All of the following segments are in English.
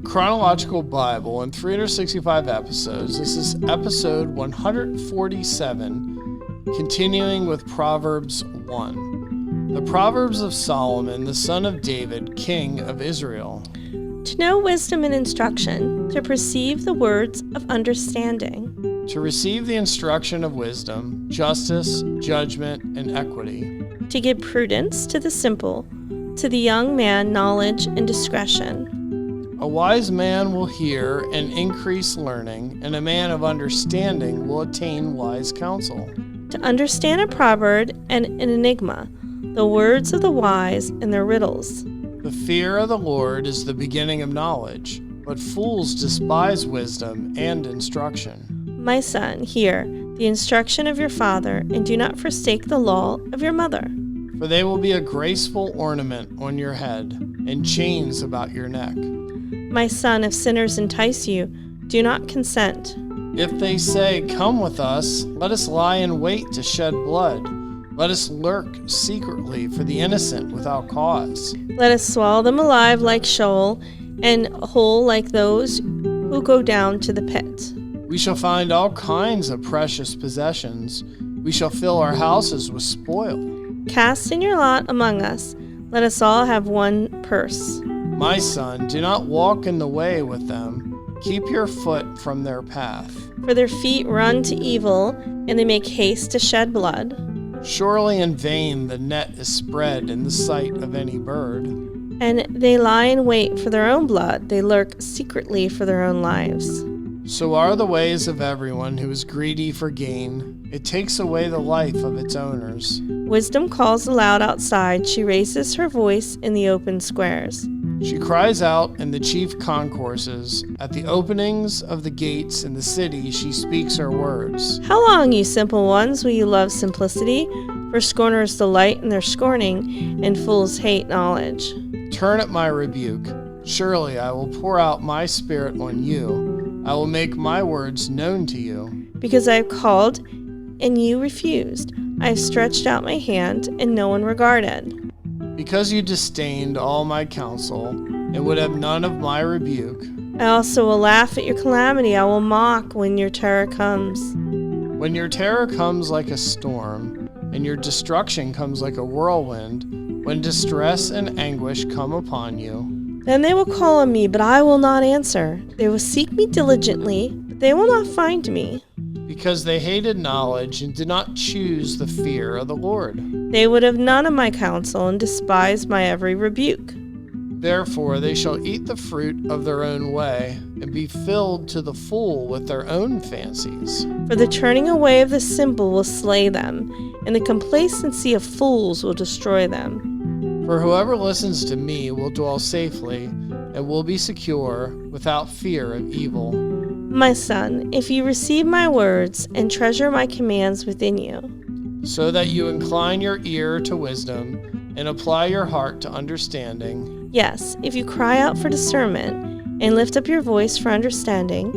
Chronological Bible in 365 episodes. This is episode 147, continuing with Proverbs 1. The Proverbs of Solomon, the son of David, king of Israel. To know wisdom and instruction, to perceive the words of understanding. To receive the instruction of wisdom, justice, judgment, and equity. To give prudence to the simple, to the young man knowledge and discretion. A wise man will hear and increase learning, and a man of understanding will attain wise counsel. To understand a proverb and an enigma, the words of the wise and their riddles. The fear of the Lord is the beginning of knowledge, but fools despise wisdom and instruction. My son, hear the instruction of your father, and do not forsake the law of your mother. For they will be a graceful ornament on your head, and chains about your neck. My son, if sinners entice you, do not consent. If they say, "Come with us, let us lie in wait to shed blood. Let us lurk secretly for the innocent without cause. Let us swallow them alive like Sheol, and whole like those who go down to the pit. We shall find all kinds of precious possessions. We shall fill our houses with spoil. Cast in your lot among us. Let us all have one purse. My son, do not walk in the way with them. Keep your foot from their path. For their feet run to evil, and they make haste to shed blood. Surely in vain the net is spread in the sight of any bird. And they lie in wait for their own blood. They lurk secretly for their own lives. So are the ways of everyone who is greedy for gain. It takes away the life of its owners. Wisdom calls aloud outside. She raises her voice in the open squares. She cries out in the chief concourses. At the openings of the gates in the city she speaks her words. How long, you simple ones, will you love simplicity? For scorners delight in their scorning, and fools hate knowledge. Turn at my rebuke. Surely I will pour out my spirit on you. I will make my words known to you. Because I have called, and you refused. I have stretched out my hand, and no one regarded. Because you disdained all my counsel, and would have none of my rebuke. I also will laugh at your calamity. I will mock when your terror comes. When your terror comes like a storm, and your destruction comes like a whirlwind, when distress and anguish come upon you. Then they will call on me, but I will not answer. They will seek me diligently, but they will not find me. Because they hated knowledge and did not choose the fear of the Lord. They would have none of my counsel and despised my every rebuke. Therefore they shall eat the fruit of their own way, and be filled to the full with their own fancies. For the turning away of the simple will slay them, and the complacency of fools will destroy them. For whoever listens to me will dwell safely, and will be secure without fear of evil. My son, if you receive my words and treasure my commands within you, so that you incline your ear to wisdom and apply your heart to understanding. Yes, if you cry out for discernment and lift up your voice for understanding.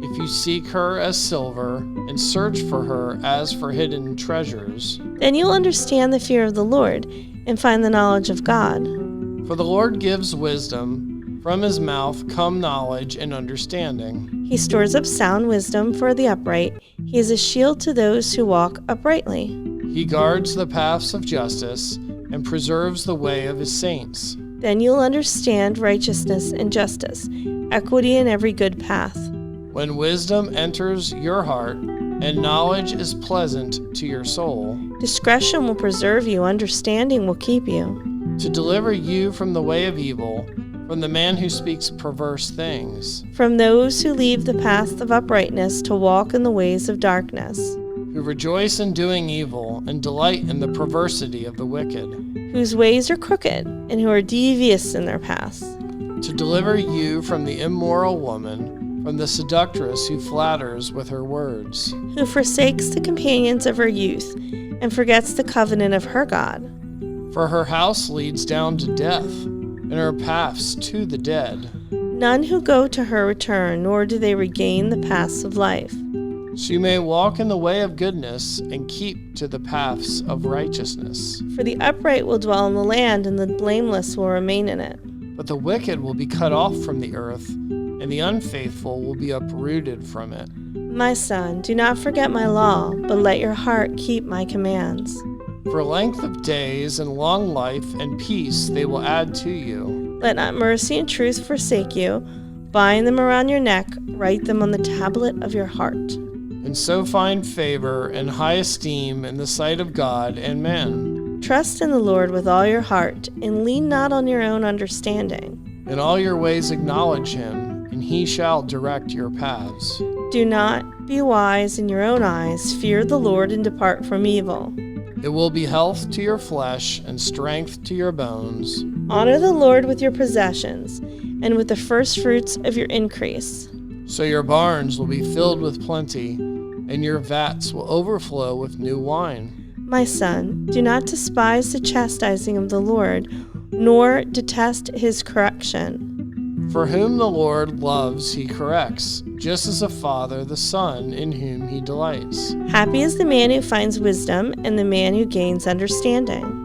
If you seek her as silver and search for her as for hidden treasures. Then you'll understand the fear of the Lord and find the knowledge of God. For the Lord gives wisdom. From his mouth come knowledge and understanding. He stores up sound wisdom for the upright. He is a shield to those who walk uprightly. He guards the paths of justice and preserves the way of his saints. Then you'll understand righteousness and justice, equity in every good path. When wisdom enters your heart and knowledge is pleasant to your soul. Discretion will preserve you, understanding will keep you. To deliver you from the way of evil, from the man who speaks perverse things. From those who leave the path of uprightness to walk in the ways of darkness. Who rejoice in doing evil and delight in the perversity of the wicked. Whose ways are crooked and who are devious in their paths. To deliver you from the immoral woman, from the seductress who flatters with her words. Who forsakes the companions of her youth and forgets the covenant of her God. For her house leads down to death, and her paths to the dead. None who go to her return, nor do they regain the paths of life. She may walk in the way of goodness and keep to the paths of righteousness. For the upright will dwell in the land, and the blameless will remain in it. But the wicked will be cut off from the earth, and the unfaithful will be uprooted from it. My son, do not forget my law, but let your heart keep my commands. For length of days and long life and peace they will add to you. Let not mercy and truth forsake you. Bind them around your neck, write them on the tablet of your heart. And so find favor and high esteem in the sight of God and men. Trust in the Lord with all your heart, and lean not on your own understanding. In all your ways acknowledge him, and he shall direct your paths. Do not be wise in your own eyes. Fear the Lord and depart from evil. It will be health to your flesh and strength to your bones. Honor the Lord with your possessions, and with the first fruits of your increase. So your barns will be filled with plenty, and your vats will overflow with new wine. My son, do not despise the chastising of the Lord, nor detest his correction. For whom the Lord loves, he corrects, just as a father the son in whom he delights. Happy is the man who finds wisdom, and the man who gains understanding.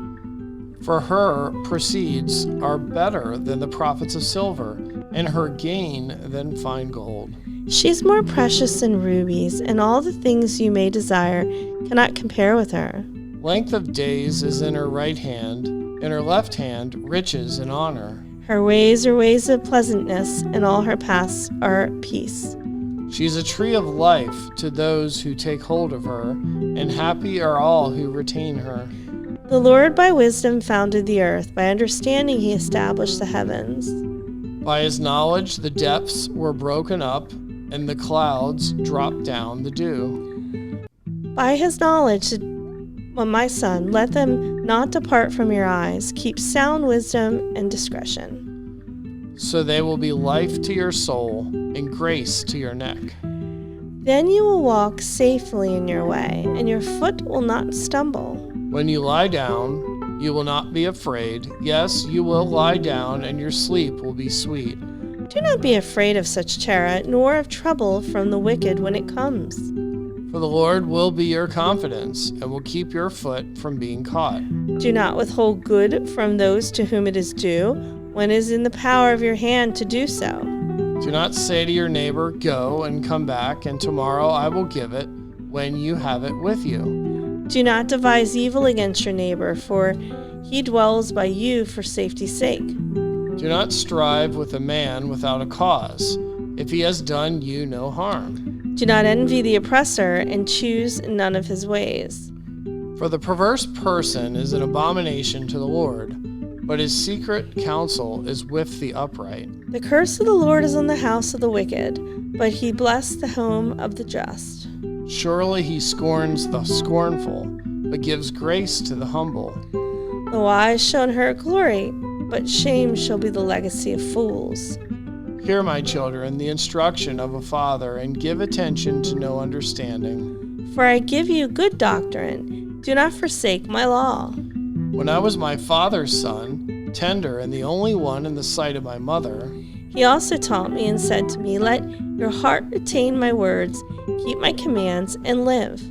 For her proceeds are better than the profits of silver, and her gain than fine gold. She is more precious than rubies, and all the things you may desire cannot compare with her. Length of days is in her right hand, in her left hand riches and honor. Her ways are ways of pleasantness, and all her paths are peace. She is a tree of life to those who take hold of her, and happy are all who retain her. The Lord by wisdom founded the earth, by understanding he established the heavens. By his knowledge the depths were broken up, and the clouds dropped down the dew. By his knowledge, my son, let them not depart from your eyes. Keep sound wisdom and discretion. So they will be life to your soul and grace to your neck. Then you will walk safely in your way, and your foot will not stumble. When you lie down, you will not be afraid. Yes, you will lie down, and your sleep will be sweet. Do not be afraid of such terror, nor of trouble from the wicked when it comes. For the Lord will be your confidence, and will keep your foot from being caught. Do not withhold good from those to whom it is due, when it is in the power of your hand to do so. Do not say to your neighbor, "Go and come back, and tomorrow I will give it," when you have it with you. Do not devise evil against your neighbor, for he dwells by you for safety's sake. Do not strive with a man without a cause, if he has done you no harm. Do not envy the oppressor, and choose none of his ways. For the perverse person is an abomination to the Lord, but his secret counsel is with the upright. The curse of the Lord is on the house of the wicked, but he blesses the home of the just. Surely he scorns the scornful, but gives grace to the humble. The wise shall inherit glory, but shame shall be the legacy of fools. Hear, my children, the instruction of a father, and give attention to know understanding. For I give you good doctrine. Do not forsake my law. When I was my father's son, tender and the only one in the sight of my mother, he also taught me and said to me, let your heart retain my words, keep my commands, and live.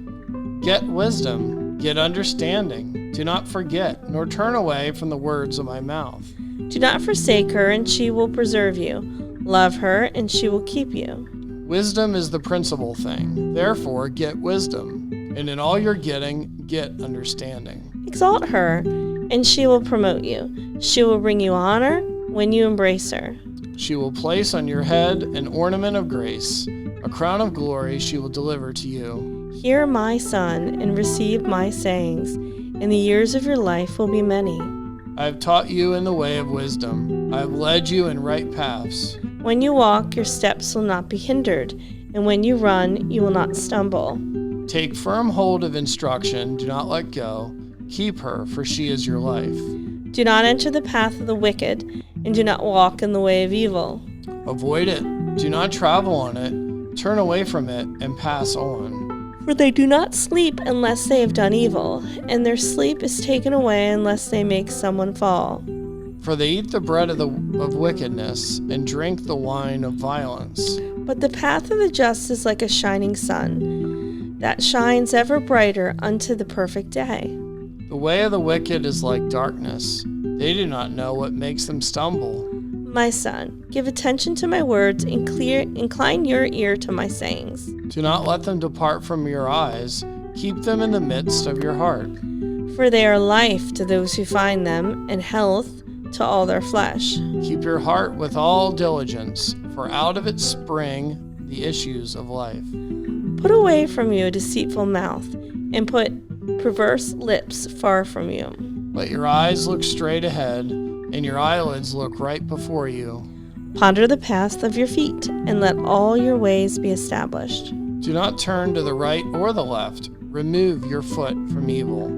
Get wisdom, get understanding. Do not forget, nor turn away from the words of my mouth. Do not forsake her, and she will preserve you. Love her, and she will keep you. Wisdom is the principal thing. Therefore, get wisdom, and in all you're getting, get understanding. Exalt her, and she will promote you. She will bring you honor when you embrace her. She will place on your head an ornament of grace. A crown of glory she will deliver to you. Hear, my son, and receive my sayings, and the years of your life will be many. I have taught you in the way of wisdom. I have led you in right paths. When you walk, your steps will not be hindered, and when you run, you will not stumble. Take firm hold of instruction. Do not let go. Keep her, for she is your life. Do not enter the path of the wicked, and do not walk in the way of evil. Avoid it. Do not travel on it. Turn away from it and pass on. For they do not sleep unless they have done evil, and their sleep is taken away unless they make someone fall. For they eat the bread of wickedness and drink the wine of violence. But the path of the just is like a shining sun, that shines ever brighter unto the perfect day. The way of the wicked is like darkness. They do not know what makes them stumble. My son, give attention to my words and incline your ear to my sayings. Do not let them depart from your eyes. Keep them in the midst of your heart. For they are life to those who find them, and health to all their flesh. Keep your heart with all diligence, for out of it spring the issues of life. Put away from you a deceitful mouth, and put perverse lips far from you. Let your eyes look straight ahead, and your eyelids look right before you. Ponder the path of your feet, and let all your ways be established. Do not turn to the right or the left. Remove your foot from evil.